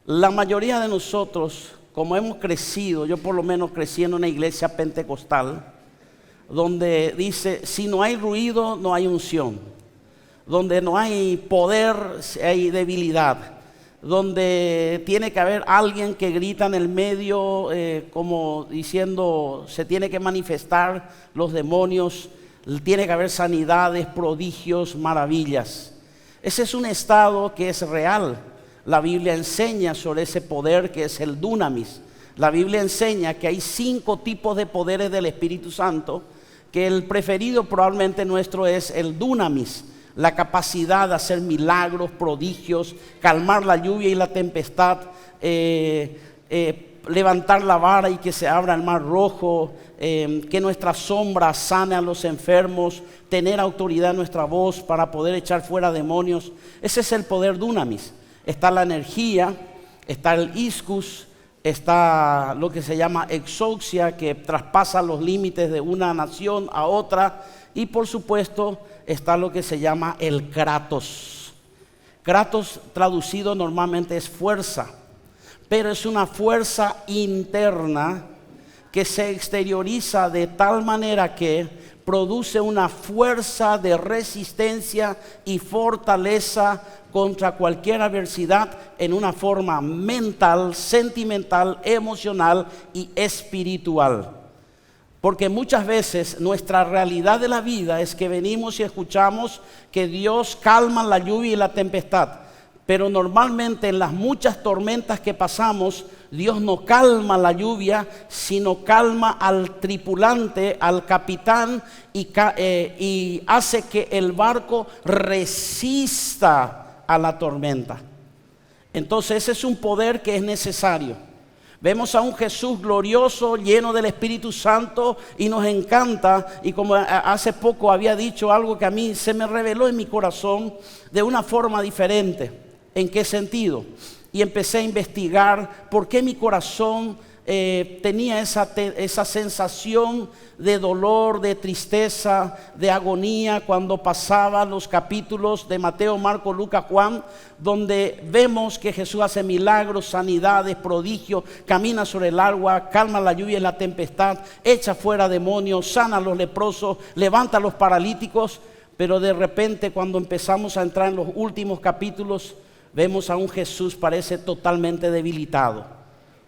La mayoría de nosotros, como hemos crecido, yo por lo menos crecí en una iglesia pentecostal, donde dice, si no hay ruido, no hay unción. Donde no hay poder, hay debilidad. Donde tiene que haber alguien que grita en el medio, como diciendo, se tiene que manifestar los demonios, tiene que haber sanidades, prodigios, maravillas. Ese es un estado que es real. La Biblia enseña sobre ese poder que es el dunamis. La Biblia enseña que hay 5 tipos de poderes del Espíritu Santo, que el preferido probablemente nuestro es el dunamis, la capacidad de hacer milagros, prodigios, calmar la lluvia y la tempestad, levantar la vara y que se abra el mar rojo, que nuestra sombra sane a los enfermos, tener autoridad en nuestra voz para poder echar fuera demonios. Ese es el poder dunamis. Está la energía, está el iscus, está lo que se llama exousia, que traspasa los límites de una nación a otra, y por supuesto está lo que se llama el kratos. Kratos traducido normalmente es fuerza, pero es una fuerza interna que se exterioriza de tal manera que produce una fuerza de resistencia y fortaleza contra cualquier adversidad en una forma mental, sentimental, emocional y espiritual. Porque muchas veces nuestra realidad de la vida es que venimos y escuchamos que Dios calma la lluvia y la tempestad. Pero normalmente en las muchas tormentas que pasamos, Dios no calma la lluvia, sino calma al tripulante, al capitán, y hace que el barco resista a la tormenta. Entonces ese es un poder que es necesario. Vemos a un Jesús glorioso, lleno del Espíritu Santo, y nos encanta. Y como hace poco había dicho algo que a mí se me reveló en mi corazón de una forma diferente. ¿En qué sentido? Y empecé a investigar por qué mi corazón tenía esa sensación de dolor, de tristeza, de agonía cuando pasaba los capítulos de Mateo, Marcos, Lucas, Juan, donde vemos que Jesús hace milagros, sanidades, prodigios, camina sobre el agua, calma la lluvia y la tempestad, echa fuera demonios, sana a los leprosos, levanta a los paralíticos. Pero de repente, cuando empezamos a entrar en los últimos capítulos, vemos a un Jesús parece totalmente debilitado.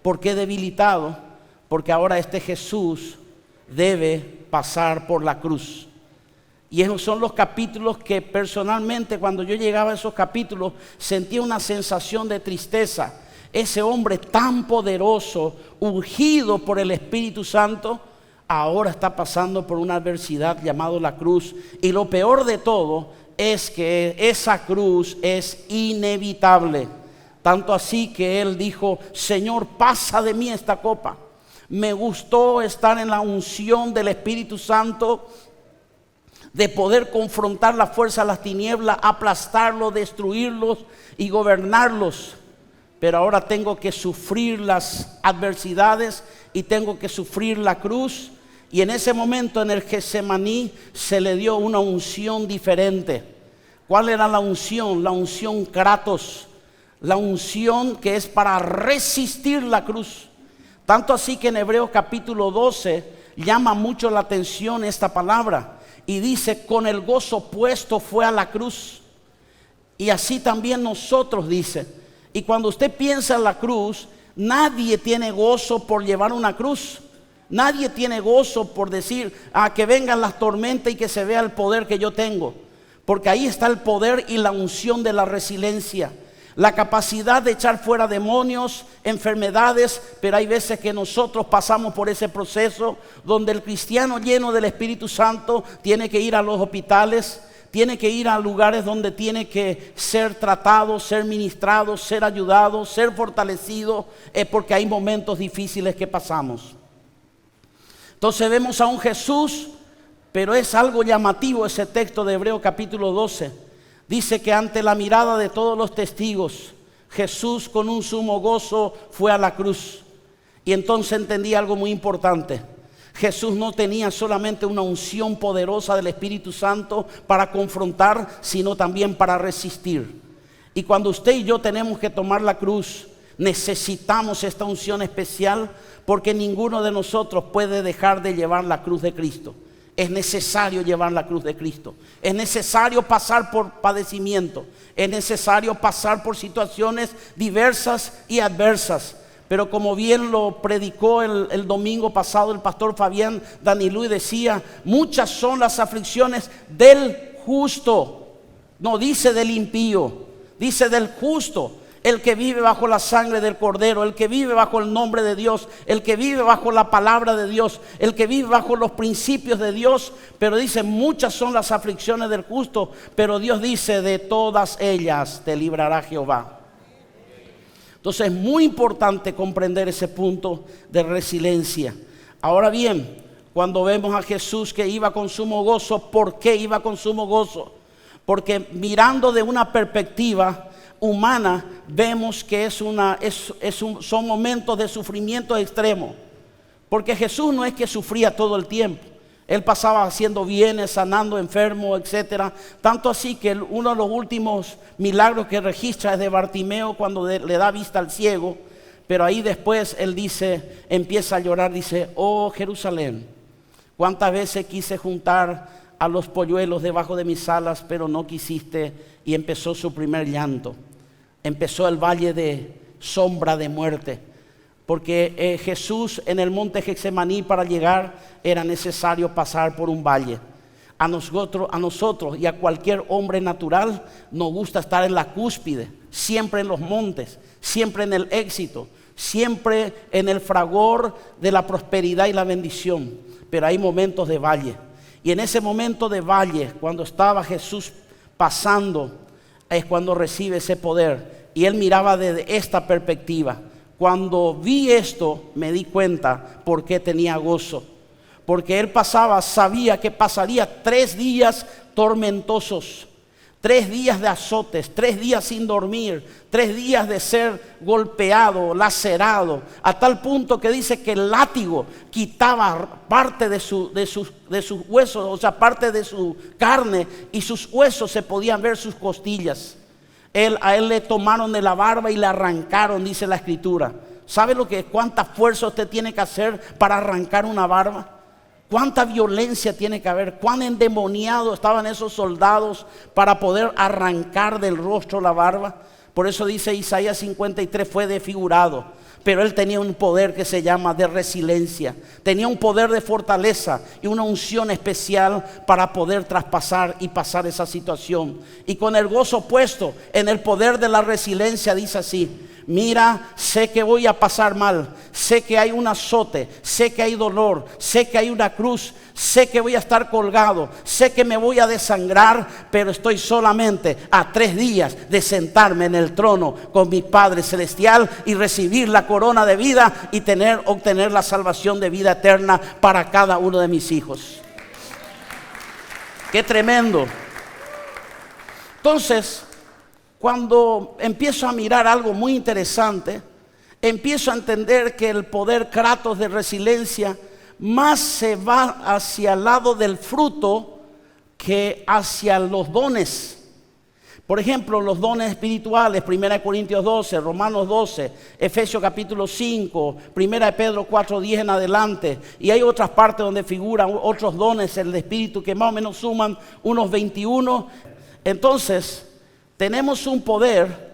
¿Por qué debilitado? Porque ahora este Jesús debe pasar por la cruz. Y esos son los capítulos que personalmente, cuando yo llegaba a esos capítulos, sentía una sensación de tristeza. Ese hombre tan poderoso, ungido por el Espíritu Santo, ahora está pasando por una adversidad llamada la cruz. Y lo peor de todo es que esa cruz es inevitable. Tanto así que él dijo, Señor, pasa de mí esta copa. Me gustó estar en la unción del Espíritu Santo, de poder confrontar la fuerza de las tinieblas, aplastarlos, destruirlos y gobernarlos. Pero ahora tengo que sufrir las adversidades y tengo que sufrir la cruz. Y en ese momento en el Getsemaní se le dio una unción diferente. ¿Cuál era la unción? La unción kratos. La unción que es para resistir la cruz. Tanto así que en Hebreos capítulo 12 llama mucho la atención esta palabra. Y dice, con el gozo puesto fue a la cruz. Y así también nosotros, dice. Y cuando usted piensa en la cruz, nadie tiene gozo por llevar una cruz. Nadie tiene gozo por decir, que vengan las tormentas y que se vea el poder que yo tengo. Porque ahí está el poder y la unción de la resiliencia. La capacidad de echar fuera demonios, enfermedades, pero hay veces que nosotros pasamos por ese proceso donde el cristiano lleno del Espíritu Santo tiene que ir a los hospitales, tiene que ir a lugares donde tiene que ser tratado, ser ministrado, ser ayudado, ser fortalecido, porque hay momentos difíciles que pasamos. Entonces vemos a un Jesús, pero es algo llamativo ese texto de Hebreos capítulo 12. Dice que ante la mirada de todos los testigos, Jesús con un sumo gozo fue a la cruz. Y entonces entendí algo muy importante. Jesús no tenía solamente una unción poderosa del Espíritu Santo para confrontar, sino también para resistir. Y cuando usted y yo tenemos que tomar la cruz, necesitamos esta unción especial porque ninguno de nosotros puede dejar de llevar la cruz de Cristo. Es necesario llevar la cruz de Cristo. Es necesario pasar por padecimiento. Es necesario pasar por situaciones diversas y adversas. Pero como bien lo predicó el domingo pasado el pastor Fabián Danilú, decía, muchas son las aflicciones del justo. No dice del impío, dice del justo. El que vive bajo la sangre del Cordero, el que vive bajo el nombre de Dios, el que vive bajo la palabra de Dios, el que vive bajo los principios de Dios. Pero dice, muchas son las aflicciones del justo, pero Dios dice, de todas ellas te librará Jehová. Entonces es muy importante comprender ese punto de resiliencia. Ahora bien, cuando vemos a Jesús que iba con sumo gozo, ¿por qué iba con sumo gozo? Porque mirando de una perspectiva humana, vemos que son momentos de sufrimiento extremo. Porque Jesús no es que sufría todo el tiempo. Él pasaba haciendo bienes, sanando enfermos, etc. Tanto así que uno de los últimos milagros que registra es de Bartimeo, cuando le da vista al ciego. Pero ahí después él dice, empieza a llorar, dice, oh Jerusalén, cuántas veces quise juntar a los polluelos debajo de mis alas, pero no quisiste. Y empezó su primer llanto. Empezó el valle de sombra de muerte. Porque Jesús en el monte Getsemaní, para llegar era necesario pasar por un valle. A nosotros y a cualquier hombre natural nos gusta estar en la cúspide, siempre en los montes, siempre en el éxito, siempre en el fragor de la prosperidad y la bendición. Pero hay momentos de valle. Y en ese momento de valle, cuando estaba Jesús pasando, es cuando recibe ese poder. Y él miraba desde esta perspectiva. Cuando vi esto, me di cuenta por qué tenía gozo. Porque él sabía que pasaría 3 días tormentosos, 3 días de azotes, 3 días sin dormir, 3 días de ser golpeado, lacerado, a tal punto que dice que el látigo quitaba parte de sus huesos, o sea, parte de su carne, y sus huesos se podían ver, sus costillas. A él le tomaron de la barba y le arrancaron, dice la escritura. ¿Sabe cuánta fuerza usted tiene que hacer para arrancar una barba? ¿Cuánta violencia tiene que haber? ¿Cuán endemoniados estaban esos soldados para poder arrancar del rostro la barba? Por eso dice Isaías 53, fue desfigurado. Pero él tenía un poder que se llama de resiliencia. Tenía un poder de fortaleza y una unción especial para poder traspasar y pasar esa situación. Y con el gozo puesto en el poder de la resiliencia, dice así: mira, sé que voy a pasar mal, sé que hay un azote, sé que hay dolor, sé que hay una cruz, sé que voy a estar colgado, sé que me voy a desangrar, pero estoy solamente a 3 días de sentarme en el trono con mi Padre Celestial y recibir la corona de vida y obtener la salvación de vida eterna para cada uno de mis hijos. ¡Qué tremendo! Entonces, cuando empiezo a mirar algo muy interesante, empiezo a entender que el poder kratos de resiliencia más se va hacia el lado del fruto que hacia los dones. Por ejemplo, los dones espirituales, 1 Corintios 12, Romanos 12, Efesios capítulo 5, 1 Pedro 4, 10 en adelante. Y hay otras partes donde figuran otros dones del Espíritu que más o menos suman unos 21. Entonces, tenemos un poder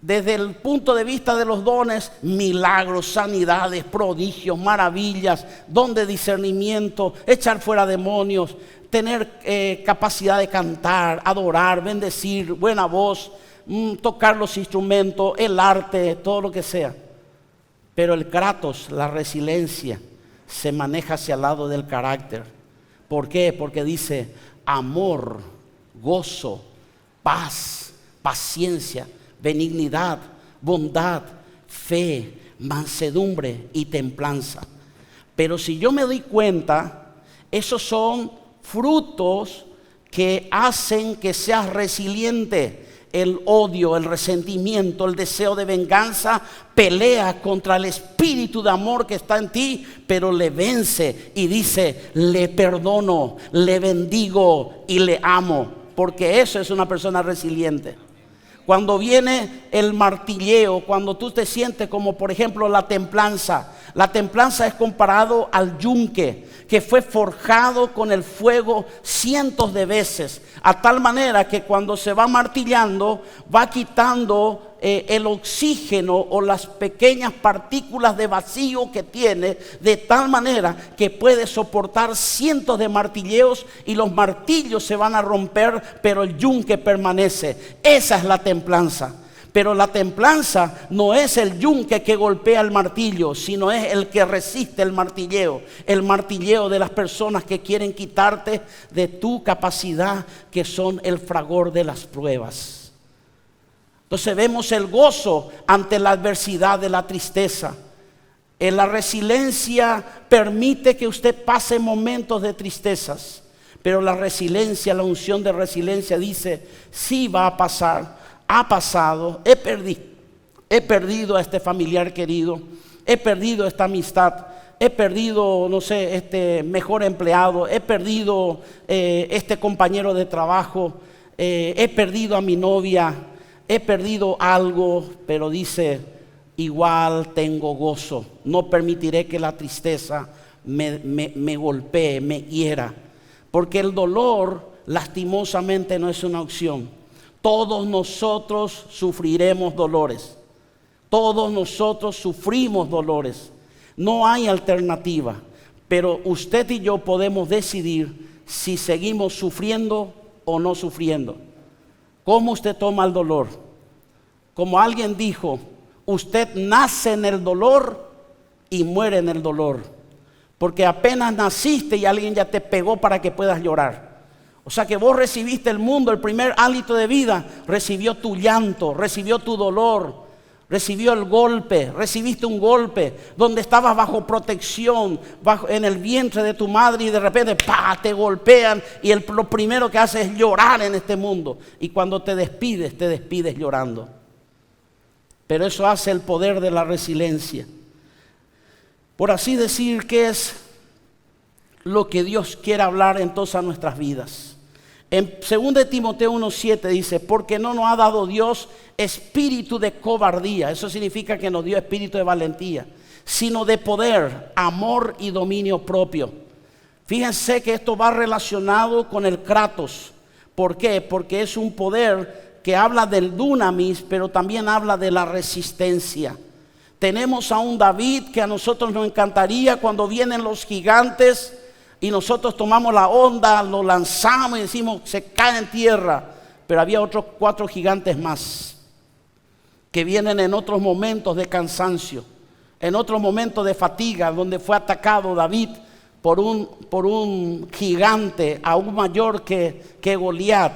desde el punto de vista de los dones: milagros, sanidades, prodigios, maravillas, don de discernimiento, echar fuera demonios, tener capacidad de cantar, adorar, bendecir, buena voz, tocar los instrumentos, el arte, todo lo que sea. Pero el kratos, la resiliencia, se maneja hacia el lado del carácter. ¿Por qué? Porque dice amor, gozo, paz, paciencia, benignidad, bondad, fe, mansedumbre y templanza. Pero si yo me doy cuenta, esos son frutos que hacen que seas resiliente. El odio, el resentimiento, el deseo de venganza pelea contra el espíritu de amor que está en ti, pero le vence y dice: le perdono, le bendigo y le amo. Porque eso es una persona resiliente. cuando viene el martilleo, cuando tú te sientes como por ejemplo la templanza. La templanza es comparado al yunque, que fue forjado con el fuego cientos de veces, a tal manera que cuando se va martillando va quitando el oxígeno o las pequeñas partículas de vacío que tiene, de tal manera que puede soportar cientos de martilleos y los martillos se van a romper, pero el yunque permanece. Esa es la templanza. Pero la templanza no es el yunque que golpea el martillo, sino es el que resiste el martilleo de las personas que quieren quitarte de tu capacidad, que son el fragor de las pruebas. Entonces vemos el gozo ante la adversidad de la tristeza. La resiliencia permite que usted pase momentos de tristezas, pero la resiliencia, la unción de resiliencia dice, sí va a pasar, ha pasado, he perdido a este familiar querido, he perdido esta amistad, he perdido, no sé, este mejor empleado, he perdido este compañero de trabajo, he perdido a mi novia, he perdido algo, pero dice, igual tengo gozo. No permitiré que la tristeza me golpee, me hiera. Porque el dolor, lastimosamente, no es una opción. Todos nosotros sufriremos dolores. Todos nosotros sufrimos dolores. No hay alternativa. Pero usted y yo podemos decidir si seguimos sufriendo o no sufriendo. ¿Cómo usted toma el dolor? Como alguien dijo, usted nace en el dolor y muere en el dolor. Porque apenas naciste y alguien ya te pegó para que puedas llorar. O sea que vos recibiste el mundo, el primer hálito de vida, recibió tu llanto, recibió tu dolor, recibió el golpe, recibiste un golpe donde estabas bajo protección, en el vientre de tu madre, y de repente ¡pah!, te golpean y lo primero que haces es llorar en este mundo. Y cuando te despides llorando. Pero eso hace el poder de la resiliencia. Por así decir, ¿qué es lo que Dios quiere hablar entonces a nuestras vidas? En 2 Timoteo 1:7 dice, porque no nos ha dado Dios espíritu de cobardía, eso significa que nos dio espíritu de valentía, sino de poder, amor y dominio propio. Fíjense que esto va relacionado con el kratos. ¿Por qué? Porque es un poder que habla del dunamis, pero también habla de la resistencia. Tenemos a un David que a nosotros nos encantaría cuando vienen los gigantes y nosotros tomamos la onda, lo lanzamos y decimos se cae en tierra. Pero había otros 4 gigantes más que vienen en otros momentos de cansancio, en otros momentos de fatiga, donde fue atacado David por un gigante aún mayor que Goliat.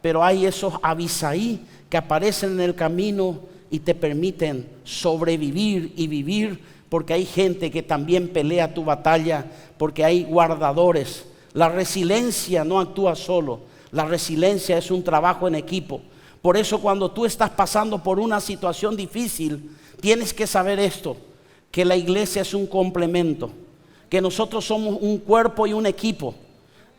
Pero hay esos Abisaí que aparecen en el camino y te permiten sobrevivir y vivir, porque hay gente que también pelea tu batalla, porque hay guardadores. La resiliencia no actúa solo, la resiliencia es un trabajo en equipo. Por eso cuando tú estás pasando por una situación difícil, tienes que saber esto, que la iglesia es un complemento, que nosotros somos un cuerpo y un equipo.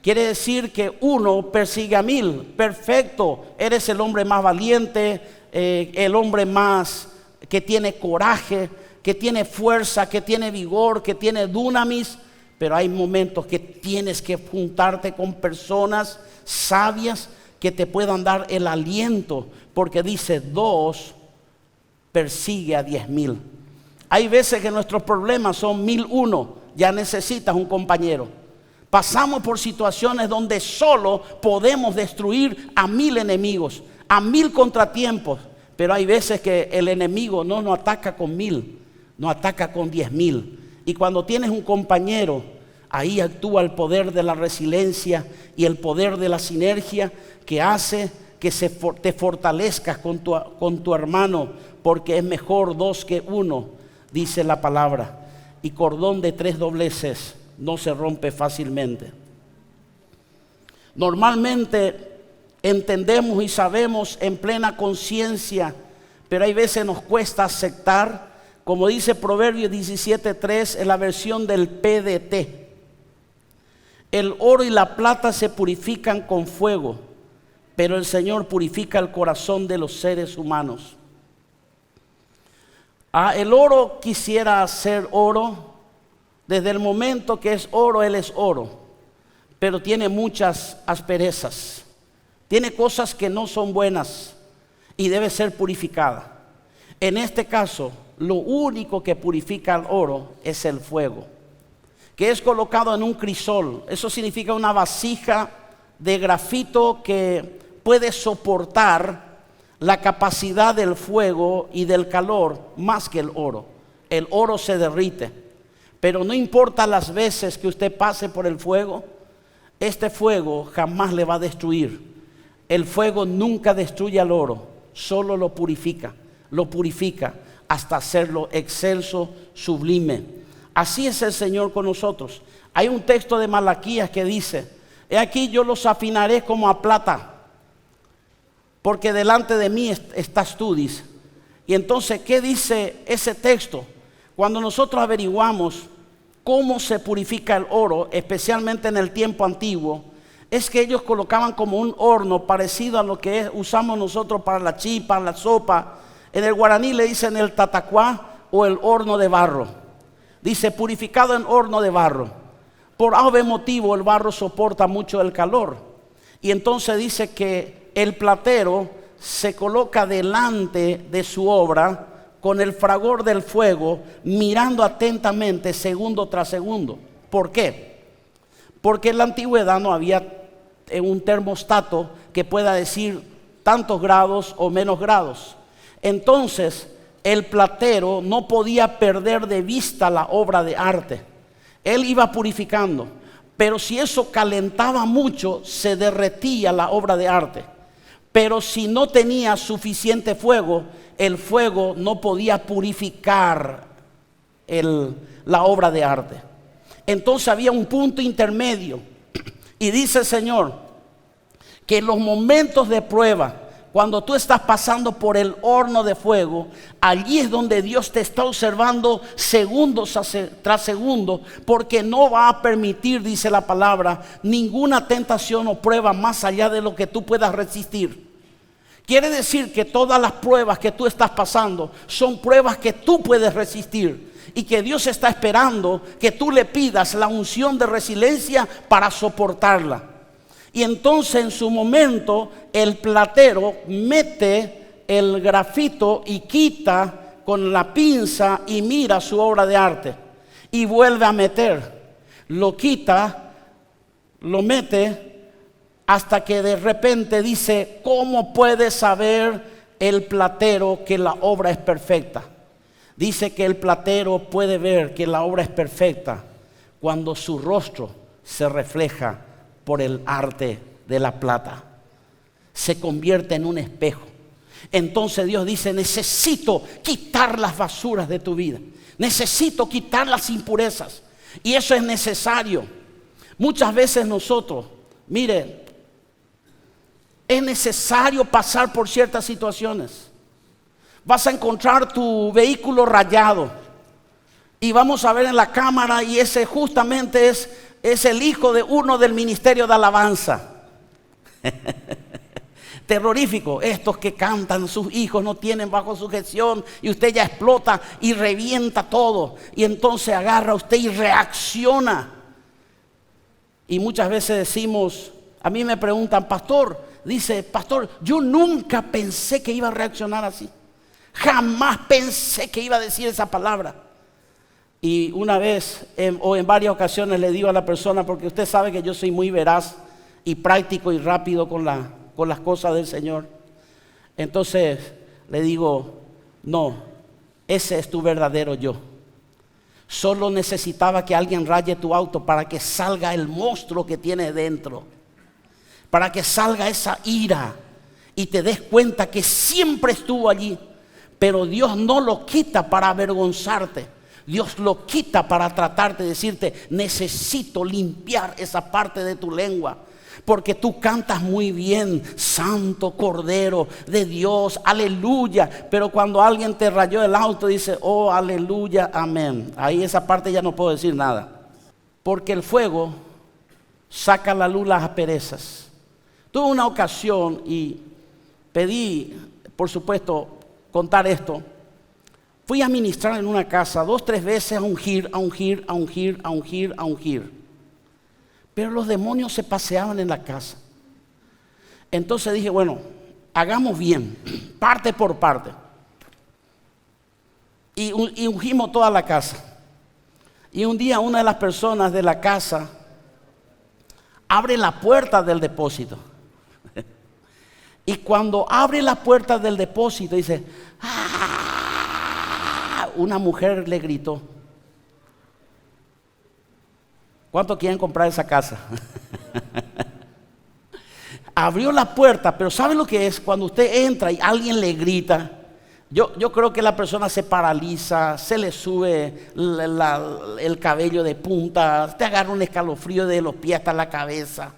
Quiere decir que uno persigue a 1000, perfecto, eres el hombre más valiente, el hombre más que tiene coraje, que tiene fuerza, que tiene vigor, que tiene dunamis. Pero hay momentos que tienes que juntarte con personas sabias que te puedan dar el aliento, porque dice 2 persigue a 10,000. Hay veces que nuestros problemas son 1001, ya necesitas un compañero. Pasamos por situaciones donde solo podemos destruir a 1000 enemigos, a 1000 contratiempos, pero hay veces que el enemigo no nos ataca con 1000, nos ataca con 10,000. Y cuando tienes un compañero, ahí actúa el poder de la resiliencia y el poder de la sinergia, que hace que te fortalezcas con tu hermano, porque es mejor 2 que 1, dice la palabra. Y cordón de 3 dobleces no se rompe fácilmente. Normalmente entendemos y sabemos en plena conciencia, pero hay veces nos cuesta aceptar, como dice Proverbios 17:3 en la versión del PDT. El oro y la plata se purifican con fuego, pero el Señor purifica el corazón de los seres humanos. El oro quisiera ser oro. Desde el momento que es oro, Él es oro, pero tiene muchas asperezas, tiene cosas que no son buenas y debe ser purificada. En este caso, lo único que purifica el oro es el fuego, que es colocado en un crisol. Eso significa una vasija de grafito que puede soportar la capacidad del fuego y del calor más que el oro. El oro se derrite, pero no importa las veces que usted pase por el fuego, este fuego jamás le va a destruir. El fuego nunca destruye al oro, solo lo purifica hasta hacerlo excelso, sublime. Así es el Señor con nosotros. Hay un texto de Malaquías que dice: he aquí yo los afinaré como a plata, porque delante de mí estás tú, dice. Y entonces, ¿qué dice ese texto? Cuando nosotros averiguamos cómo se purifica el oro, especialmente en el tiempo antiguo, es que ellos colocaban como un horno parecido a lo que usamos nosotros para la chipa, la sopa. En el guaraní le dicen el tatacuá o el horno de barro. Dice purificado en horno de barro. Por ave motivo el barro soporta mucho el calor. Y entonces dice que el platero se coloca delante de su obra con el fragor del fuego, mirando atentamente segundo tras segundo. ¿Por qué? Porque en la antigüedad no había un termostato que pueda decir tantos grados o menos grados. Entonces el platero no podía perder de vista la obra de arte. Él iba purificando, pero si eso calentaba mucho, se derretía la obra de arte. Pero si no tenía suficiente fuego, el fuego no podía purificar la obra de arte. Entonces había un punto intermedio. Y dice el Señor que en los momentos de prueba, cuando tú estás pasando por el horno de fuego, allí es donde Dios te está observando segundo tras segundo, porque no va a permitir, dice la palabra, ninguna tentación o prueba más allá de lo que tú puedas resistir. Quiere decir que todas las pruebas que tú estás pasando son pruebas que tú puedes resistir y que Dios está esperando que tú le pidas la unción de resiliencia para soportarla. Y entonces en su momento el platero mete el grafito y quita con la pinza y mira su obra de arte y vuelve a meter, lo quita, lo mete, hasta que de repente dice: ¿cómo puede saber el platero que la obra es perfecta? Dice que el platero puede ver que la obra es perfecta cuando su rostro se refleja por el arte de la plata. Se convierte en un espejo. Entonces Dios dice: necesito quitar las basuras de tu vida. Necesito quitar las impurezas. Y eso es necesario. Muchas veces nosotros, miren, es necesario pasar por ciertas situaciones. Vas a encontrar tu vehículo rayado y vamos a ver en la cámara, y ese justamente es el hijo de uno del ministerio de alabanza. Terrorífico, estos que cantan, sus hijos no tienen bajo sujeción, y usted ya explota y revienta todo, y entonces agarra usted y reacciona. Y muchas veces decimos, a mí me preguntan: pastor, dice, pastor, yo nunca pensé que iba a reaccionar así. Jamás pensé que iba a decir esa palabra. Y una vez o en varias ocasiones le digo a la persona, porque usted sabe que yo soy muy veraz y práctico y rápido con las cosas del Señor. Entonces le digo: no, ese es tu verdadero yo. Solo necesitaba que alguien raye tu auto para que salga el monstruo que tienes dentro, para que salga esa ira y te des cuenta que siempre estuvo allí. Pero Dios no lo quita para avergonzarte. Dios lo quita para tratarte, decirte: necesito limpiar esa parte de tu lengua, porque tú cantas muy bien, Santo Cordero de Dios, aleluya. Pero cuando alguien te rayó el auto, dice: oh, aleluya, amén. Ahí esa parte ya no puedo decir nada, porque el fuego saca a la luz las asperezas. Tuve una ocasión y pedí, por supuesto, contar esto. Fui a ministrar en una casa 2, 3 veces a ungir. Pero los demonios se paseaban en la casa. Entonces dije, bueno, hagamos bien, parte por parte. Y ungimos toda la casa. Y un día una de las personas de la casa abre la puerta del depósito. Y cuando abre la puerta del depósito dice, ¡ah! Una mujer le gritó. ¿Cuánto quieren comprar esa casa? Abrió la puerta, pero ¿sabe lo que es? Cuando usted entra y alguien le grita, yo creo que la persona se paraliza, se le sube el cabello de punta, te agarra un escalofrío de los pies hasta la cabeza.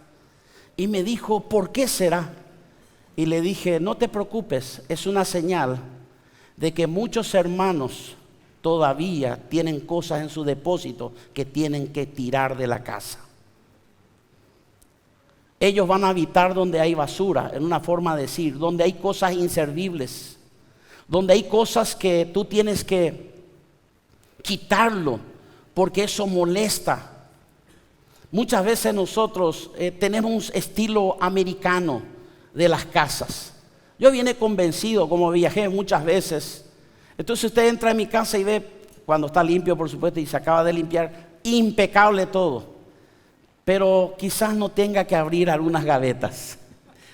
Y me dijo, ¿por qué será? Y le dije, no te preocupes, es una señal de que muchos hermanos todavía tienen cosas en su depósito que tienen que tirar de la casa. Ellos van a habitar donde hay basura, en una forma de decir, donde hay cosas inservibles, donde hay cosas que tú tienes que quitarlo, porque eso molesta. Muchas veces nosotros tenemos un estilo americano de las casas. Yo vine convencido, como viajé muchas veces. Entonces usted entra en mi casa y ve, cuando está limpio por supuesto, y se acaba de limpiar, impecable todo. Pero quizás no tenga que abrir algunas gavetas.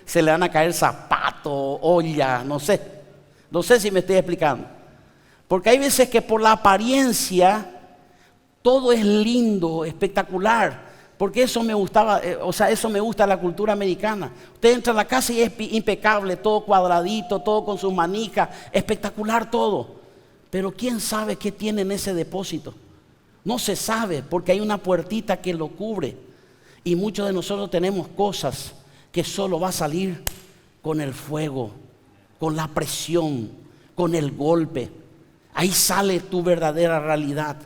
Se le van a caer zapatos, olla, no sé. No sé si me estoy explicando. Porque hay veces que por la apariencia todo es lindo, espectacular. Porque eso me gustaba, eso me gusta de la cultura americana. Usted entra a la casa y es impecable, todo cuadradito, todo con sus manijas, espectacular todo. Pero ¿quién sabe qué tiene en ese depósito? No se sabe, porque hay una puertita que lo cubre. Y muchos de nosotros tenemos cosas que solo va a salir con el fuego, con la presión, con el golpe. Ahí sale tu verdadera realidad.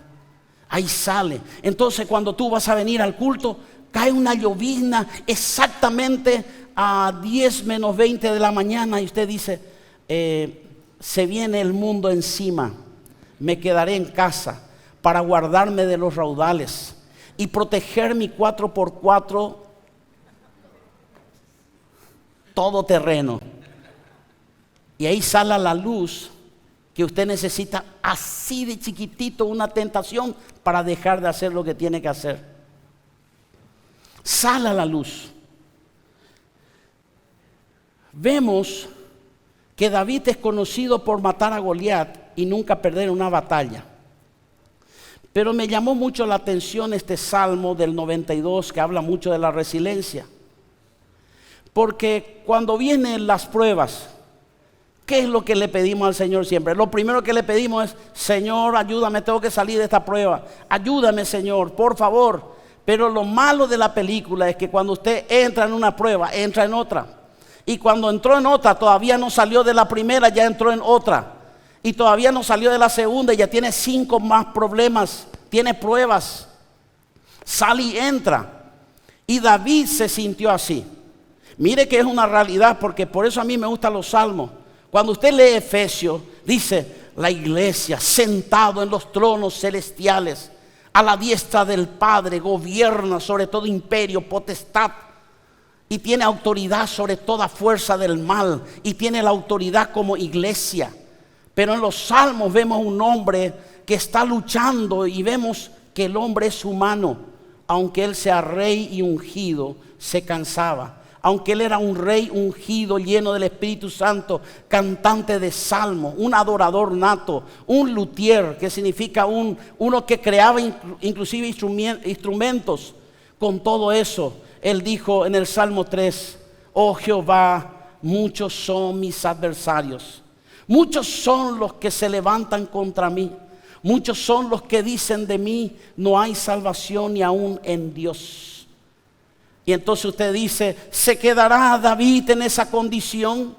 Ahí sale. Entonces cuando tú vas a venir al culto, cae una llovizna exactamente a 10 menos 20 de la mañana y usted dice, se viene el mundo encima, me quedaré en casa para guardarme de los raudales y proteger mi 4x4 todoterreno. Y ahí sale a la luz que usted necesita así de chiquitito una tentación para dejar de hacer lo que tiene que hacer. Sale a la luz. Vemos que David es conocido por matar a Goliat y nunca perder una batalla. Pero me llamó mucho la atención este Salmo del 92 que habla mucho de la resiliencia. Porque cuando vienen las pruebas, ¿qué es lo que le pedimos al Señor siempre? Lo primero que le pedimos es, Señor, ayúdame, tengo que salir de esta prueba. Ayúdame, Señor, por favor. Pero lo malo de la película es que cuando usted entra en una prueba, entra en otra. Y cuando entró en otra, todavía no salió de la primera, ya entró en otra. Y todavía no salió de la segunda, ya tiene 5 más problemas, tiene pruebas. Sale y entra. Y David se sintió así. Mire que es una realidad, porque por eso a mí me gustan los salmos. Cuando usted lee Efesios, dice, la iglesia sentado en los tronos celestiales, a la diestra del Padre, gobierna sobre todo imperio, potestad, y tiene autoridad sobre toda fuerza del mal, y tiene la autoridad como iglesia. Pero en los salmos vemos un hombre que está luchando y vemos que el hombre es humano. Aunque él sea rey y ungido, se cansaba. Aunque él era un rey ungido, lleno del Espíritu Santo, cantante de salmo, un adorador nato, un luthier, que significa uno que creaba inclusive instrumentos. Con todo eso, él dijo en el Salmo 3, oh Jehová, muchos son mis adversarios. Muchos son los que se levantan contra mí. Muchos son los que dicen de mí, no hay salvación ni aún en Dios. Y entonces usted dice, ¿se quedará David en esa condición?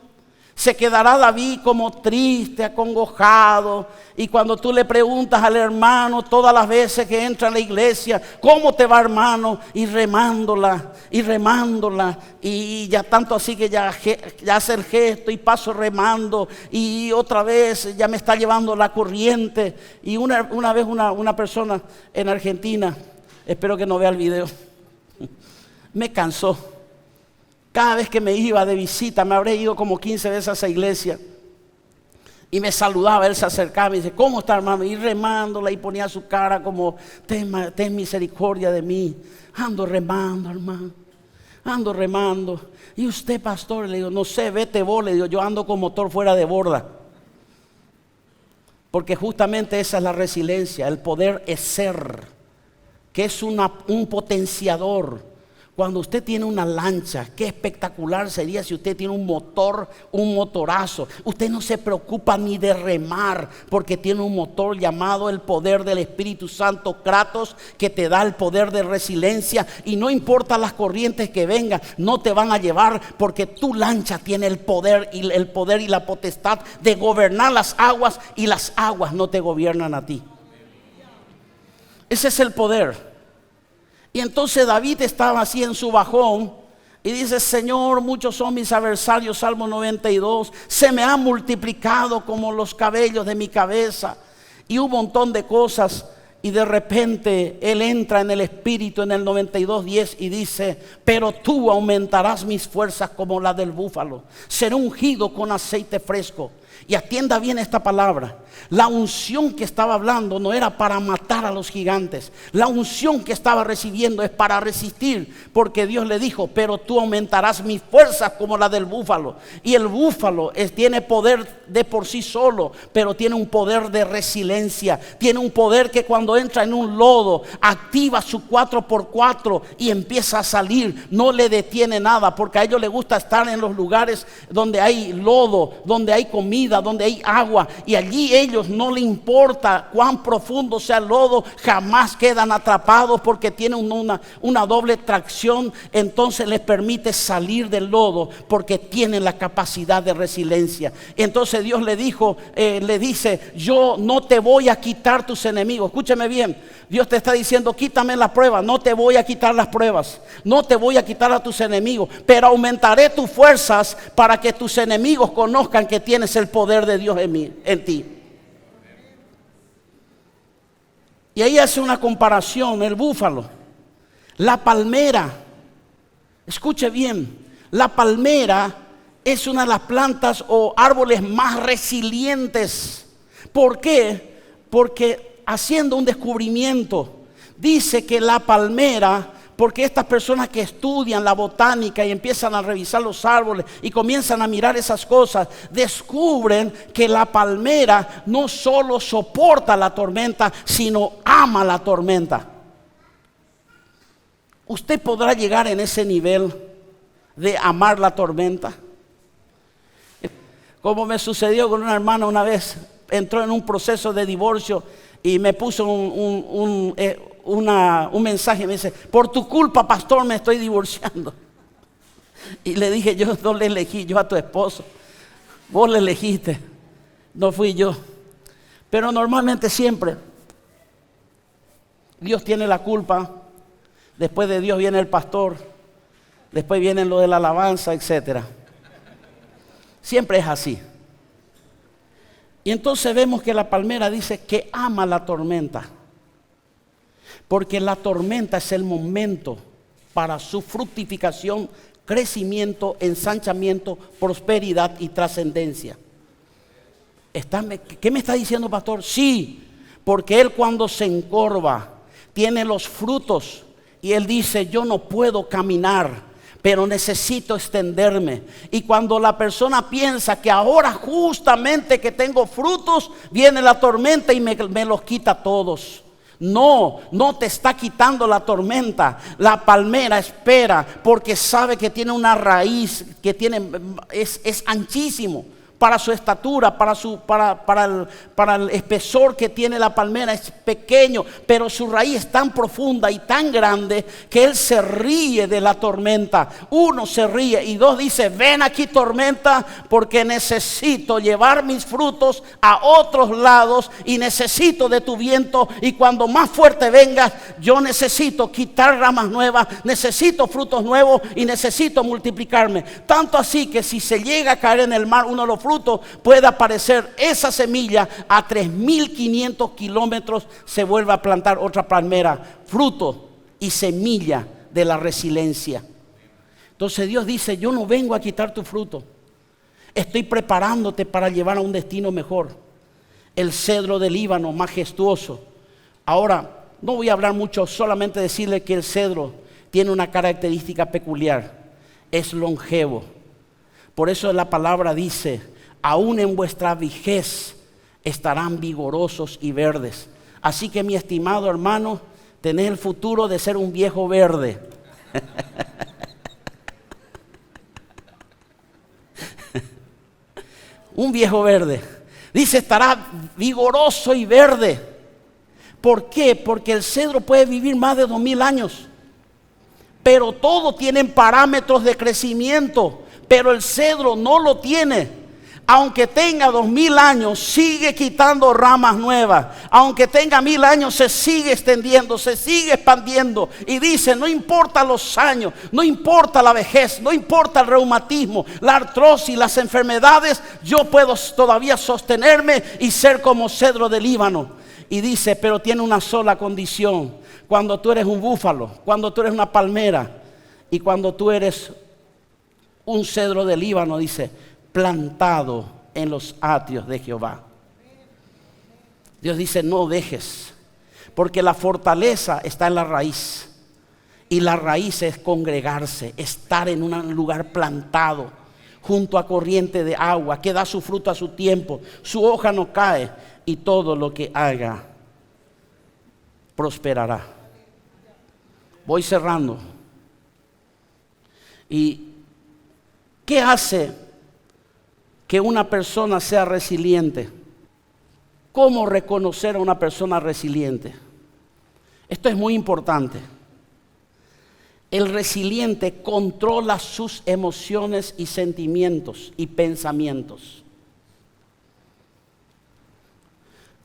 Se quedará David como triste, acongojado. Y cuando tú le preguntas al hermano todas las veces que entra a la iglesia, ¿cómo te va, hermano? Y remándola, y remándola. Y ya tanto así que ya hace el gesto y paso remando. Y otra vez ya me está llevando la corriente. Y una vez una persona en Argentina, espero que no vea el video, me cansó. Cada vez que me iba de visita, me habré ido como 15 veces a esa iglesia, y me saludaba, él se acercaba y dice, ¿cómo está, hermano? Y remándola, y ponía su cara como, ten misericordia de mí. Ando remando, hermano, ando remando. Y usted, pastor, le digo, no sé, vete vos, le digo, yo ando con motor fuera de borda. Porque justamente esa es la resiliencia, el poder es ser, que es un potenciador. Cuando usted tiene una lancha, qué espectacular sería si usted tiene un motor, un motorazo. Usted no se preocupa ni de remar, porque tiene un motor llamado el poder del Espíritu Santo, Kratos, que te da el poder de resiliencia. Y no importa las corrientes que vengan, no te van a llevar, porque tu lancha tiene el poder y la potestad de gobernar las aguas, y las aguas no te gobiernan a ti. Ese es el poder. Y entonces David estaba así en su bajón y dice, Señor, muchos son mis adversarios, Salmo 92, se me han multiplicado como los cabellos de mi cabeza, y un montón de cosas. Y de repente él entra en el espíritu en el 92:10 y dice, pero tú aumentarás mis fuerzas como la del búfalo, seré ungido con aceite fresco. Y atienda bien esta palabra. La unción que estaba hablando no era para matar a los gigantes. La unción que estaba recibiendo es para resistir, porque Dios le dijo, pero tú aumentarás mis fuerzas como la del búfalo. Y el búfalo tiene poder de por sí solo, pero tiene un poder de resiliencia. Tiene un poder que cuando entra en un lodo, activa su 4x4 y empieza a salir. No le detiene nada, porque a ellos les gusta estar en los lugares donde hay lodo, donde hay comida, donde hay agua, y allí ellos no le importa cuán profundo sea el lodo, jamás quedan atrapados, porque tienen una doble tracción. Entonces les permite salir del lodo, porque tienen la capacidad de resiliencia. Entonces Dios le dice, yo no te voy a quitar tus enemigos. Escúcheme bien, Dios te está diciendo, quítame las pruebas. No te voy a quitar las pruebas, no te voy a quitar a tus enemigos, pero aumentaré tus fuerzas para que tus enemigos conozcan que tienes el poder de Dios en ti. Y ahí hace una comparación, el búfalo, la palmera. Escuche bien, la palmera es una de las plantas o árboles más resilientes. ¿Por qué? Porque haciendo un descubrimiento, dice que la palmera, porque estas personas que estudian la botánica y empiezan a revisar los árboles y comienzan a mirar esas cosas, descubren que la palmera no solo soporta la tormenta, sino ama la tormenta. ¿Usted podrá llegar en ese nivel de amar la tormenta? Como me sucedió con una hermana una vez, entró en un proceso de divorcio y me puso un mensaje, me dice, por tu culpa, pastor, me estoy divorciando. Y le dije, yo no le elegí yo a tu esposo, vos le elegiste, no fui yo. Pero normalmente siempre Dios tiene la culpa. Después de Dios viene el pastor, después viene lo de la alabanza, etcétera. Siempre es así. Y entonces vemos que la palmera dice que ama la tormenta, porque la tormenta es el momento para su fructificación, crecimiento, ensanchamiento, prosperidad y trascendencia. ¿Qué me está diciendo, pastor? Sí, porque él cuando se encorva tiene los frutos y él dice, yo no puedo caminar, pero necesito extenderme. Y cuando la persona piensa que ahora justamente que tengo frutos, viene la tormenta y me los quita todos. No te está quitando la tormenta. La palmera espera porque sabe que tiene una raíz que es anchísimo. para su estatura, para el espesor que tiene la palmera, es pequeño, pero su raíz es tan profunda y tan grande que él se ríe de la tormenta. Uno, se ríe, y dos, dice: ven aquí, tormenta, porque necesito llevar mis frutos a otros lados y necesito de tu viento, y cuando más fuerte vengas, yo necesito quitar ramas nuevas, necesito frutos nuevos y necesito multiplicarme. Tanto así que si se llega a caer en el mar uno de los frutos, puede aparecer esa semilla, a 3.500 kilómetros se vuelve a plantar otra palmera, fruto y semilla de la resiliencia. Entonces Dios dice: yo no vengo a quitar tu fruto, estoy preparándote para llevar a un destino mejor. El cedro del Líbano, majestuoso. Ahora, no voy a hablar mucho, solamente decirle que el cedro tiene una característica peculiar: es longevo. Por eso la palabra dice: aún en vuestra vejez estarán vigorosos y verdes. Así que, mi estimado hermano, tenés el futuro de ser un viejo verde. Un viejo verde. Dice: estará vigoroso y verde. ¿Por qué? Porque el cedro puede vivir más de 2000 años. Pero todos tienen parámetros de crecimiento, pero el cedro no lo tiene. Aunque tenga 2000 años, sigue quitando ramas nuevas. Aunque tenga 1000 años, se sigue extendiendo, se sigue expandiendo. Y dice: no importa los años, no importa la vejez, no importa el reumatismo, la artrosis, las enfermedades, yo puedo todavía sostenerme y ser como cedro del Líbano. Y dice: pero tiene una sola condición. Cuando tú eres un búfalo, cuando tú eres una palmera y cuando tú eres un cedro del Líbano, dice: plantado en los atrios de Jehová. Dios dice: no dejes, porque la fortaleza está en la raíz, y la raíz es congregarse, estar en un lugar plantado junto a corriente de agua, que da su fruto a su tiempo, su hoja no cae, y todo lo que haga prosperará. Voy cerrando. ¿Y qué hace que una persona sea resiliente? ¿Cómo reconocer a una persona resiliente? Esto es muy importante. El resiliente controla sus emociones y sentimientos y pensamientos.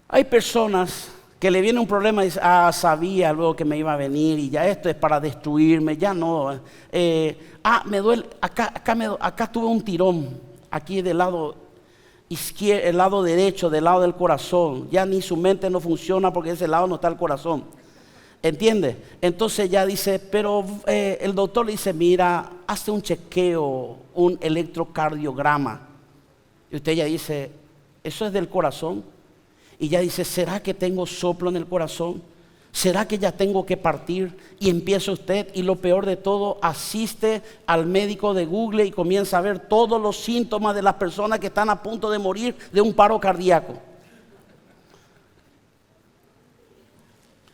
Hay personas que le viene un problema y dicen: sabía luego que me iba a venir y ya esto es para destruirme, ya no. Me duele, acá tuve un tirón, aquí del lado izquierdo, el lado derecho, del lado del corazón. Ya ni su mente no funciona porque ese lado no está el corazón. ¿Entiende? Entonces ya dice, pero el doctor le dice: mira, hazte un chequeo, un electrocardiograma. Y usted ya dice: ¿eso es del corazón? Y ya dice: ¿será que tengo soplo en el corazón? ¿Será que ya tengo que partir? Y empieza usted, y lo peor de todo, asiste al médico de Google y comienza a ver todos los síntomas de las personas que están a punto de morir de un paro cardíaco.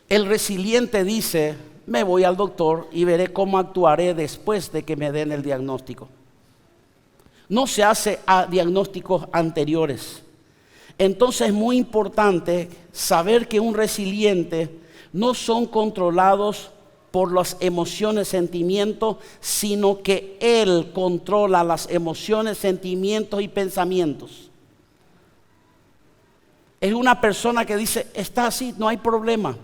El resiliente dice: me voy al doctor y veré cómo actuaré después de que me den el diagnóstico. No se hace a diagnósticos anteriores. Entonces es muy importante saber que un resiliente no son controlados por las emociones, sentimientos, sino que él controla las emociones, sentimientos y pensamientos. Es una persona que dice: está así, no hay problema.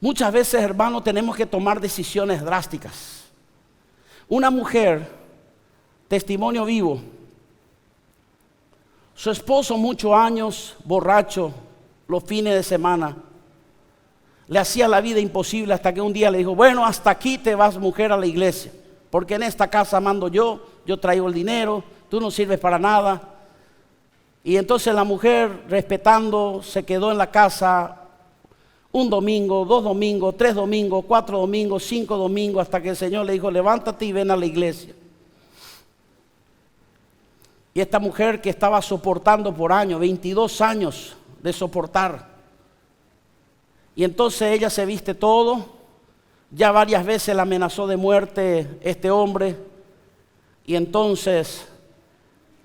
Muchas veces, hermanos, tenemos que tomar decisiones drásticas. Una mujer, testimonio vivo, su esposo, muchos años, borracho, los fines de semana, le hacía la vida imposible, hasta que un día le dijo: bueno, hasta aquí te vas, mujer, a la iglesia, porque en esta casa mando yo traigo el dinero, tú no sirves para nada. Y entonces la mujer, respetando, se quedó en la casa un domingo, 2 domingos, 3 domingos, 4 domingos, 5 domingos, hasta que el Señor le dijo: levántate y ven a la iglesia. Y esta mujer, que estaba soportando por años, 22 años de soportar, y entonces ella se viste todo. Ya varias veces la amenazó de muerte este hombre, Y entonces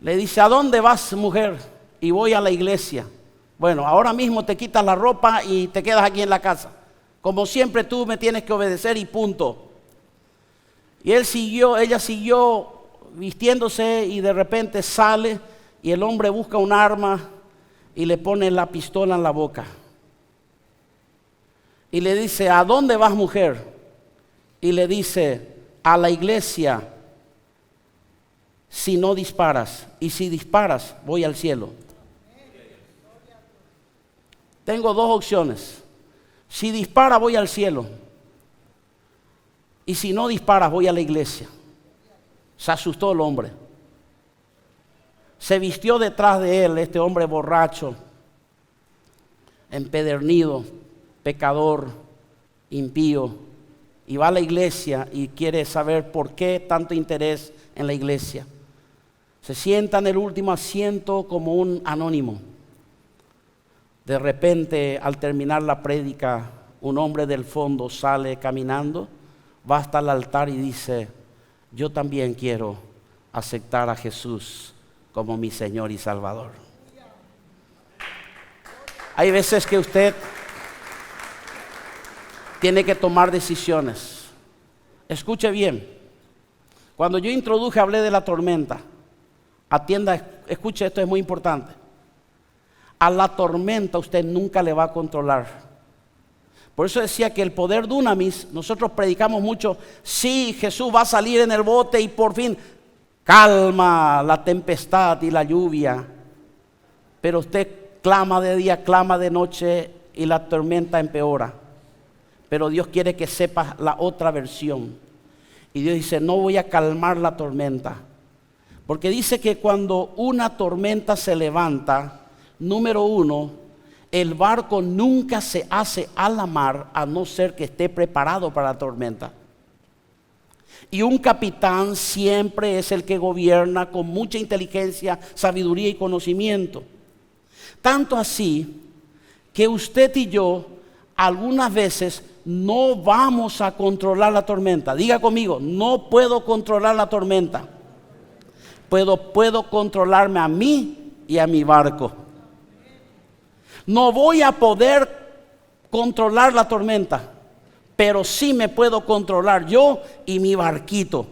le dice, ¿a dónde vas, mujer? Y voy a la iglesia. Bueno, ahora mismo te quitas la ropa y te quedas aquí en la casa. Como siempre tú me tienes que obedecer y punto. Y ella siguió vistiéndose y de repente sale y el hombre busca un arma y le pone la pistola en la boca. Y le dice, ¿a dónde vas, mujer? Y le dice, a la iglesia, si no disparas. Y si disparas, voy al cielo. Tengo dos opciones. Si dispara, voy al cielo. Y si no disparas, voy a la iglesia. Se asustó el hombre. Se vistió detrás de él este hombre borracho, empedernido, pecador, impío. Y va a la iglesia y quiere saber por qué tanto interés en la iglesia. Se sienta en el último asiento como un anónimo. De repente, al terminar la prédica, un hombre del fondo sale caminando, va hasta el altar y dice, yo también quiero aceptar a Jesús como mi Señor y Salvador. Hay veces que usted tiene que tomar decisiones. Escuche bien. Cuando yo introduje, hablé de la tormenta. Atienda, escuche, esto es muy importante. A la tormenta usted nunca le va a controlar. Por eso decía que el poder dunamis, nosotros predicamos mucho, sí, Jesús va a salir en el bote y por fin calma la tempestad y la lluvia. Pero usted clama de día, clama de noche y la tormenta empeora. Pero Dios quiere que sepas la otra versión. Y Dios dice, no voy a calmar la tormenta. Porque dice que cuando una tormenta se levanta, número uno, el barco nunca se hace a la mar a no ser que esté preparado para la tormenta. Y un capitán siempre es el que gobierna con mucha inteligencia, sabiduría y conocimiento. Tanto así que usted y yo algunas veces no vamos a controlar la tormenta. Diga conmigo, no puedo controlar la tormenta. Puedo controlarme a mí y a mi barco. No voy a poder controlar la tormenta, pero sí me puedo controlar yo y mi barquito.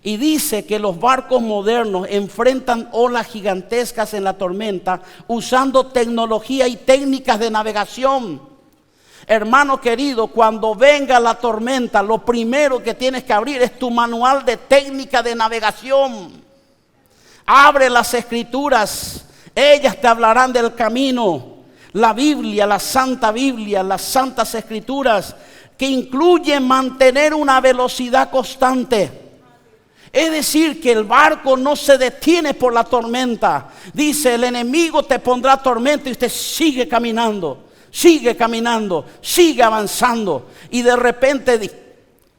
Y dice que los barcos modernos enfrentan olas gigantescas en la tormenta usando tecnología y técnicas de navegación. Hermano querido, cuando venga la tormenta, lo primero que tienes que abrir es tu manual de técnica de navegación. Abre las escrituras, ellas te hablarán del camino. La Biblia, la Santa Biblia, las Santas Escrituras, que incluyen mantener una velocidad constante. Es decir, que el barco no se detiene por la tormenta. Dice, el enemigo te pondrá tormenta y usted sigue caminando, sigue avanzando. Y de repente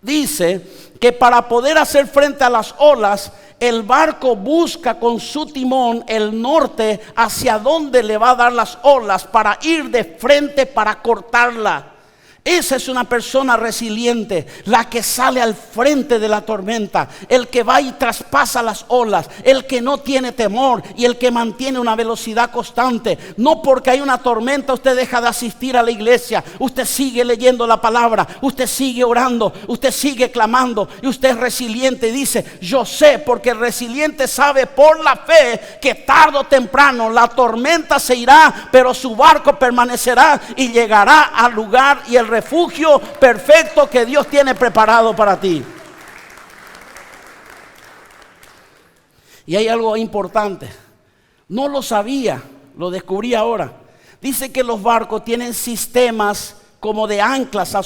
dice que para poder hacer frente a las olas, el barco busca con su timón el norte hacia donde le va a dar las olas para ir de frente para cortarla. Esa es una persona resiliente, la que sale al frente de la tormenta, el que va y traspasa las olas, el que no tiene temor y el que mantiene una velocidad constante. No porque hay una tormenta usted deja de asistir a la iglesia, usted sigue leyendo la palabra, usted sigue orando, usted sigue clamando y usted es resiliente y dice, yo sé, porque el resiliente sabe por la fe que tarde o temprano la tormenta se irá, pero su barco permanecerá y llegará al lugar y el refugio perfecto que Dios tiene preparado para ti. Y hay algo importante, no lo sabía, lo descubrí ahora. Dice que los barcos tienen sistemas como de anclas a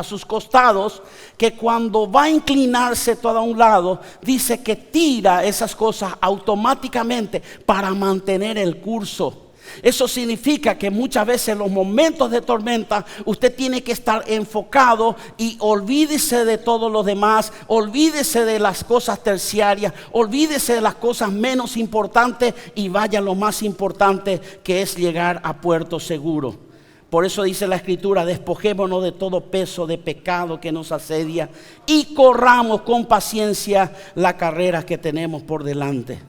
sus costados, que cuando va a inclinarse todo a un lado, dice que tira esas cosas automáticamente para mantener el curso. Eso significa que muchas veces en los momentos de tormenta usted tiene que estar enfocado y olvídese de todos los demás, olvídese de las cosas terciarias, olvídese de las cosas menos importantes y vaya a lo más importante, que es llegar a puerto seguro. Por eso dice la Escritura, despojémonos de todo peso de pecado que nos asedia y corramos con paciencia la carrera que tenemos por delante.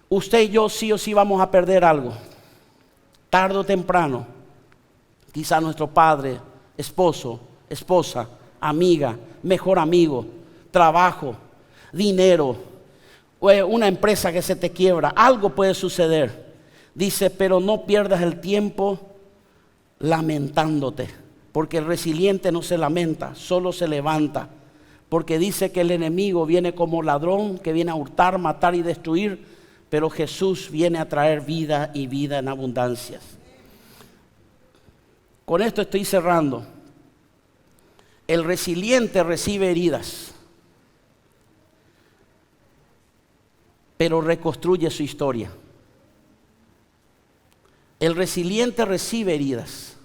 Usted y yo sí o sí vamos a perder algo, tarde o temprano. Quizá nuestro padre, esposo, esposa, amiga, mejor amigo, trabajo, dinero, o una empresa que se te quiebra, algo puede suceder. Dice, pero no pierdas el tiempo lamentándote, porque el resiliente no se lamenta, solo se levanta. Porque dice que el enemigo viene como ladrón, que viene a hurtar, matar y destruir, pero Jesús viene a traer vida y vida en abundancias. Con esto estoy cerrando. El resiliente recibe heridas, pero reconstruye su historia. El resiliente recibe heridas,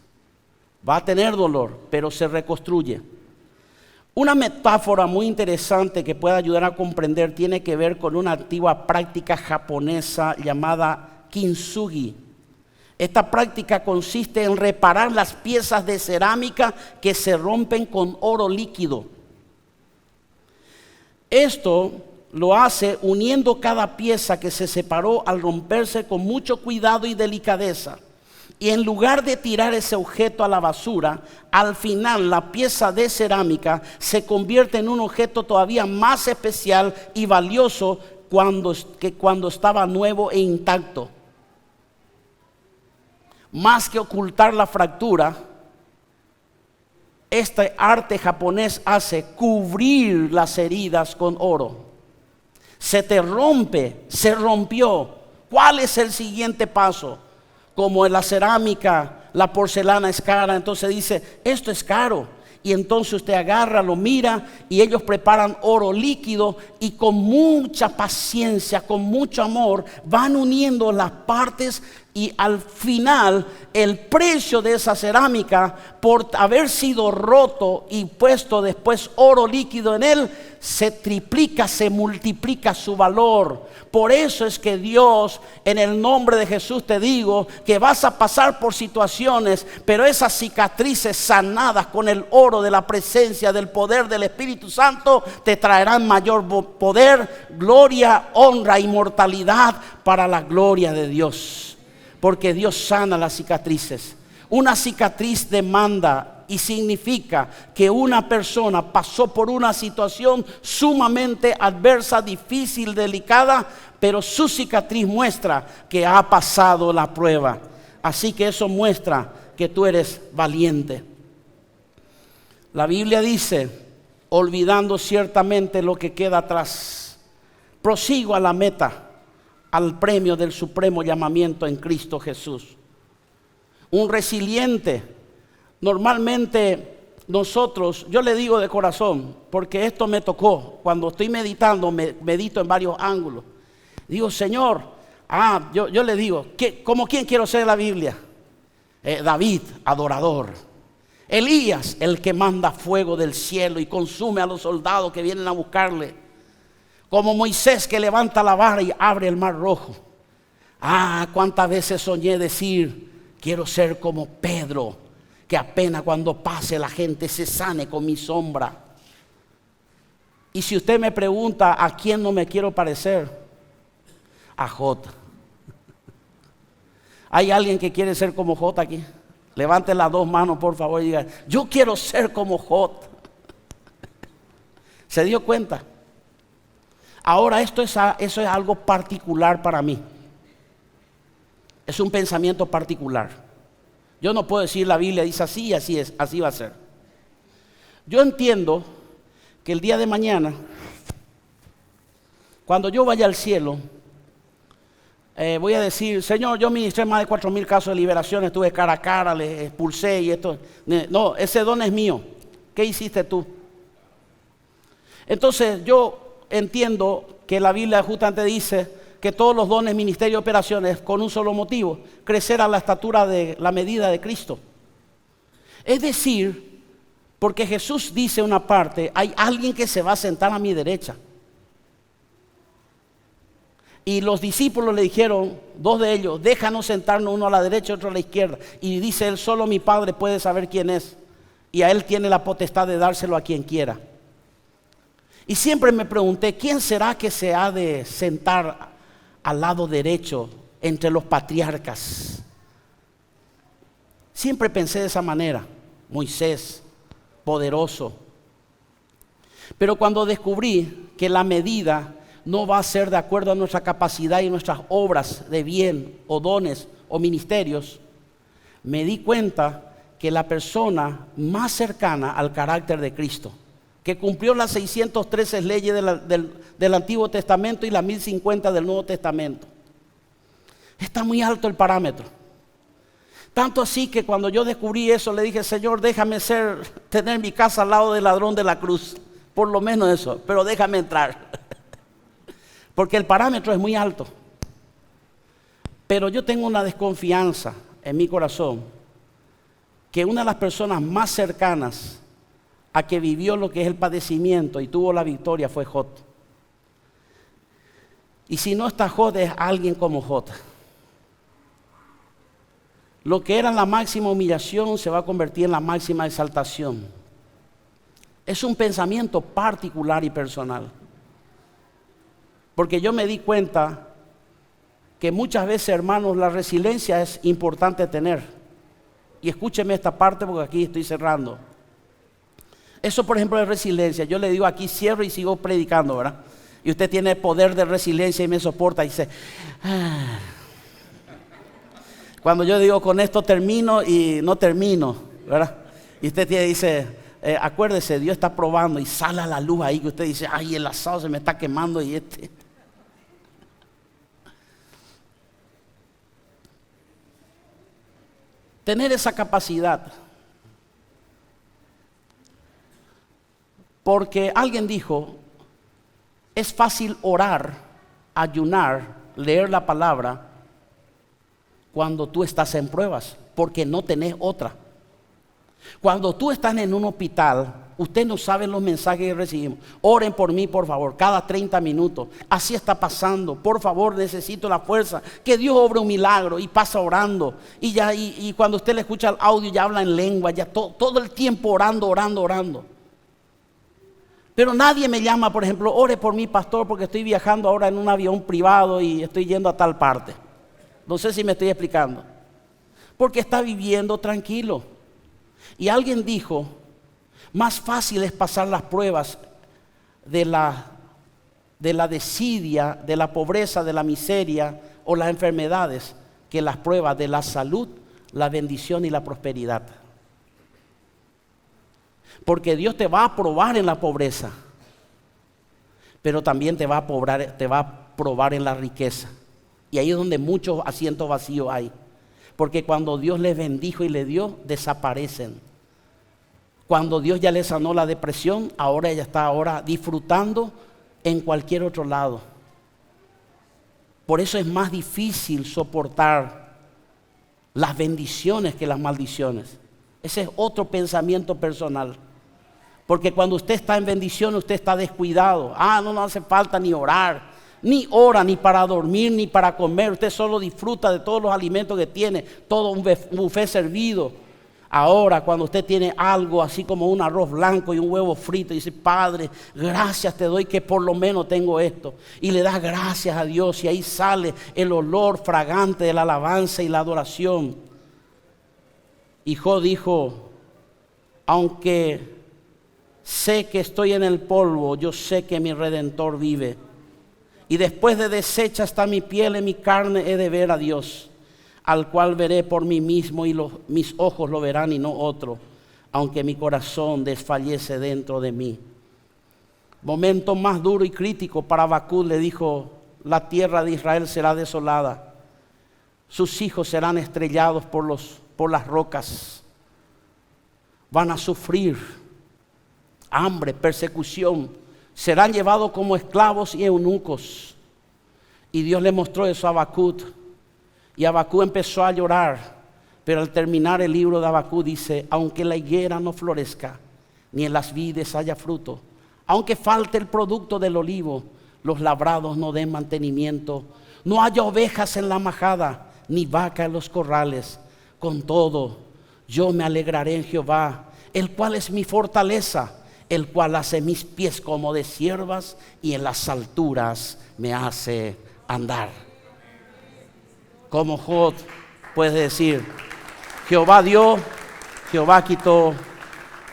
va a tener dolor, pero se reconstruye. Una metáfora muy interesante que puede ayudar a comprender tiene que ver con una antigua práctica japonesa llamada kintsugi. Esta práctica consiste en reparar las piezas de cerámica que se rompen con oro líquido. Esto lo hace uniendo cada pieza que se separó al romperse con mucho cuidado y delicadeza. Y en lugar de tirar ese objeto a la basura, al final la pieza de cerámica se convierte en un objeto todavía más especial y valioso que cuando estaba nuevo e intacto. Más que ocultar la fractura, este arte japonés hace cubrir las heridas con oro. Se te rompe, se rompió. ¿Cuál es el siguiente paso? Como en la cerámica, la porcelana es cara, entonces dice, esto es caro. Y entonces usted agarra, lo mira y ellos preparan oro líquido y con mucha paciencia, con mucho amor, van uniendo las partes y al final el precio de esa cerámica, por haber sido roto y puesto después oro líquido en él, se triplica, se multiplica su valor. Por eso es que Dios, en el nombre de Jesús te digo que vas a pasar por situaciones, pero esas cicatrices sanadas con el oro de la presencia, del poder del Espíritu Santo, te traerán mayor poder, gloria, honra, inmortalidad para la gloria de Dios. Porque Dios sana las cicatrices. Una cicatriz demanda y significa que una persona pasó por una situación sumamente adversa, difícil, delicada, pero su cicatriz muestra que ha pasado la prueba. Así que eso muestra que tú eres valiente. La Biblia dice, olvidando ciertamente lo que queda atrás, prosigo a la meta, al premio del supremo llamamiento en Cristo Jesús. Un resiliente, normalmente nosotros, yo le digo de corazón, porque esto me tocó, cuando estoy meditando, medito en varios ángulos. Digo, Señor, yo le digo, ¿como quién quiero ser en la Biblia? David, adorador. Elías, el que manda fuego del cielo y consume a los soldados que vienen a buscarle. Como Moisés, que levanta la vara y abre el mar rojo. Cuántas veces soñé decir, quiero ser como Pedro, que apenas cuando pase la gente se sane con mi sombra. Y si usted me pregunta a quién no me quiero parecer, a Jot. ¿Hay alguien que quiere ser como Jot aquí? Levante las dos manos por favor y diga, yo quiero ser como Jot. ¿Se dio cuenta? Ahora eso es algo particular para mí. Es un pensamiento particular. Yo no puedo decir la Biblia dice así y así es, así va a ser. Yo entiendo que el día de mañana, cuando yo vaya al cielo, voy a decir, Señor, yo ministré más de 4,000 casos de liberación, estuve cara a cara, les expulsé y esto. No, ese don es mío. ¿Qué hiciste tú? Entonces yo entiendo que la Biblia justamente dice que todos los dones, ministerio y operaciones con un solo motivo, crecer a la estatura de la medida de Cristo. Es decir, porque Jesús dice una parte, hay alguien que se va a sentar a mi derecha. Y los discípulos le dijeron, dos de ellos, déjanos sentarnos uno a la derecha y otro a la izquierda. Y dice él, solo mi Padre puede saber quién es. Y a él tiene la potestad de dárselo a quien quiera. Y siempre me pregunté, ¿quién será que se ha de sentar al lado derecho entre los patriarcas? Siempre pensé de esa manera. Moisés, poderoso. Pero cuando descubrí que la medida no va a ser de acuerdo a nuestra capacidad y nuestras obras de bien o dones o ministerios, me di cuenta que la persona más cercana al carácter de Cristo, que cumplió las 613 leyes del Antiguo Testamento y las 1050 del Nuevo Testamento, está muy alto el parámetro. Tanto así que cuando yo descubrí eso, le dije, Señor, déjame tener mi casa al lado del ladrón de la cruz, por lo menos eso, pero déjame entrar. Porque el parámetro es muy alto. Pero yo tengo una desconfianza en mi corazón que una de las personas más cercanas a que vivió lo que es el padecimiento y tuvo la victoria fue Job. Y si no está Job, es alguien como Job. Lo que era la máxima humillación se va a convertir en la máxima exaltación. Es un pensamiento particular y personal. Porque yo me di cuenta que muchas veces, hermanos, la resiliencia es importante tener. Y escúcheme esta parte porque aquí estoy cerrando. Eso, por ejemplo, es resiliencia. Yo le digo aquí, cierro y sigo predicando, ¿verdad? Y usted tiene poder de resiliencia y me soporta y dice, ah. Cuando yo digo con esto termino y no termino, ¿verdad? Y usted dice, acuérdese, Dios está probando y sale a la luz ahí que usted dice, ay, el asado se me está quemando y Tener esa capacidad. Porque alguien dijo, es fácil orar, ayunar, leer la palabra cuando tú estás en pruebas, porque no tenés otra. Cuando tú estás en un hospital, usted no sabe los mensajes que recibimos. Oren por mí, por favor, cada 30 minutos. Así está pasando. Por favor, necesito la fuerza. Que Dios obre un milagro y pasa orando. Y cuando usted le escucha el audio, ya habla en lengua, ya todo el tiempo orando. Pero nadie me llama, por ejemplo, ore por mí, pastor, porque estoy viajando ahora en un avión privado y estoy yendo a tal parte. No sé si me estoy explicando. Porque está viviendo tranquilo. Y alguien dijo, más fácil es pasar las pruebas de la desidia, de la pobreza, de la miseria o las enfermedades, que las pruebas de la salud, la bendición y la prosperidad. Porque Dios te va a probar en la pobreza, pero también te va a probar en la riqueza. Y ahí es donde muchos asientos vacíos hay. Porque cuando Dios les bendijo y les dio, desaparecen. Cuando Dios ya les sanó la depresión, ahora ella está disfrutando en cualquier otro lado. Por eso es más difícil soportar las bendiciones que las maldiciones. Ese es otro pensamiento personal. Porque cuando usted está en bendición, usted está descuidado. No hace falta ni orar. Ni ora, ni para dormir, ni para comer. Usted solo disfruta de todos los alimentos que tiene. Todo un buffet servido. Ahora, cuando usted tiene algo así como un arroz blanco y un huevo frito, dice, Padre, gracias te doy que por lo menos tengo esto. Y le da gracias a Dios y ahí sale el olor fragante de la alabanza y la adoración. Y Job dijo, aunque sé que estoy en el polvo, yo sé que mi Redentor vive. Y después de deshecha está mi piel, en mi carne he de ver a Dios, al cual veré por mí mismo y mis ojos lo verán y no otro, aunque mi corazón desfallece dentro de mí. Momento más duro y crítico para Habacuc, le dijo, la tierra de Israel será desolada, sus hijos serán estrellados por las rocas, van a sufrir hambre, persecución, serán llevados como esclavos y eunucos. Y Dios le mostró eso a Habacuc. Y Habacuc empezó a llorar. Pero al terminar el libro de Habacuc dice, aunque la higuera no florezca, ni en las vides haya fruto, aunque falte el producto del olivo, los labrados no den mantenimiento, no haya ovejas en la majada, ni vaca en los corrales. Con todo, yo me alegraré en Jehová, el cual es mi fortaleza, el cual hace mis pies como de ciervas y en las alturas me hace andar. Como Job puede decir: Jehová dio, Jehová quitó,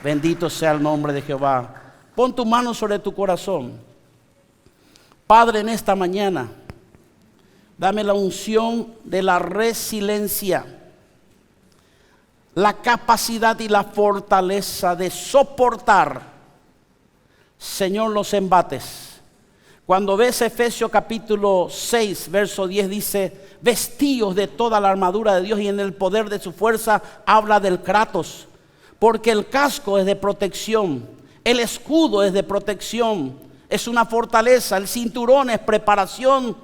bendito sea el nombre de Jehová. Pon tu mano sobre tu corazón. Padre, en esta mañana, dame la unción de la resiliencia, la capacidad y la fortaleza de soportar, Señor, los embates. Cuando ves Efesios capítulo 6, verso 10, dice: vestíos de toda la armadura de Dios, y en el poder de su fuerza habla del kratos, porque el casco es de protección, el escudo es de protección, es una fortaleza, el cinturón es preparación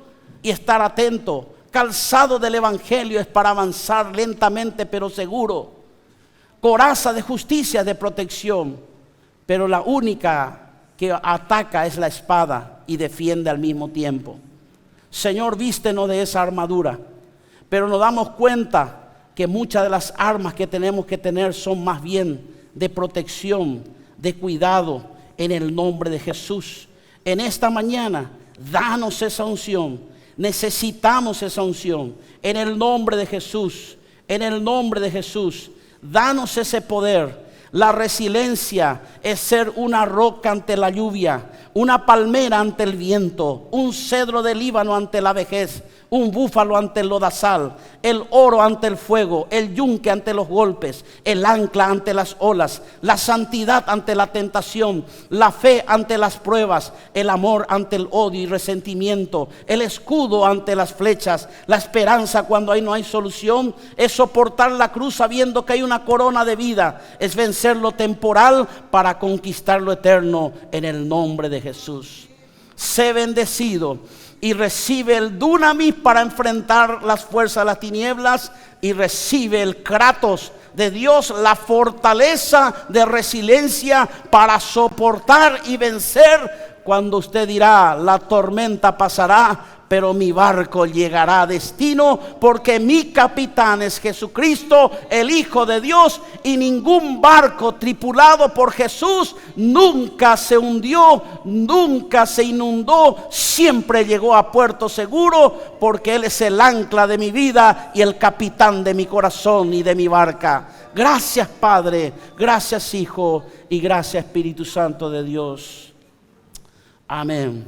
y estar atento, calzado del evangelio es para avanzar lentamente pero seguro, coraza de justicia es de protección, pero la única que ataca es la espada y defiende al mismo tiempo. Señor, vístenos de esa armadura, pero nos damos cuenta que muchas de las armas que tenemos que tener son más bien de protección, de cuidado, en el nombre de Jesús. En esta mañana, danos esa unción, necesitamos esa unción, en el nombre de Jesús, en el nombre de Jesús, danos ese poder. La resiliencia es ser una roca ante la lluvia, una palmera ante el viento, un cedro del Líbano ante la vejez, un búfalo ante el lodazal, el oro ante el fuego, el yunque ante los golpes, el ancla ante las olas, la santidad ante la tentación, la fe ante las pruebas, el amor ante el odio y resentimiento, el escudo ante las flechas, la esperanza cuando ahí no hay solución, es soportar la cruz sabiendo que hay una corona de vida, es vencer lo temporal para conquistar lo eterno en el nombre de Jesús. Sé bendecido y recibe el dunamis para enfrentar las fuerzas de las tinieblas, y recibe el kratos de Dios, la fortaleza de resiliencia para soportar y vencer cuando usted dirá: la tormenta pasará, pero mi barco llegará a destino, porque mi capitán es Jesucristo, el Hijo de Dios, y ningún barco tripulado por Jesús nunca se hundió, nunca se inundó, siempre llegó a puerto seguro, porque Él es el ancla de mi vida y el capitán de mi corazón y de mi barca. Gracias, Padre, gracias, Hijo, y gracias, Espíritu Santo de Dios. Amén.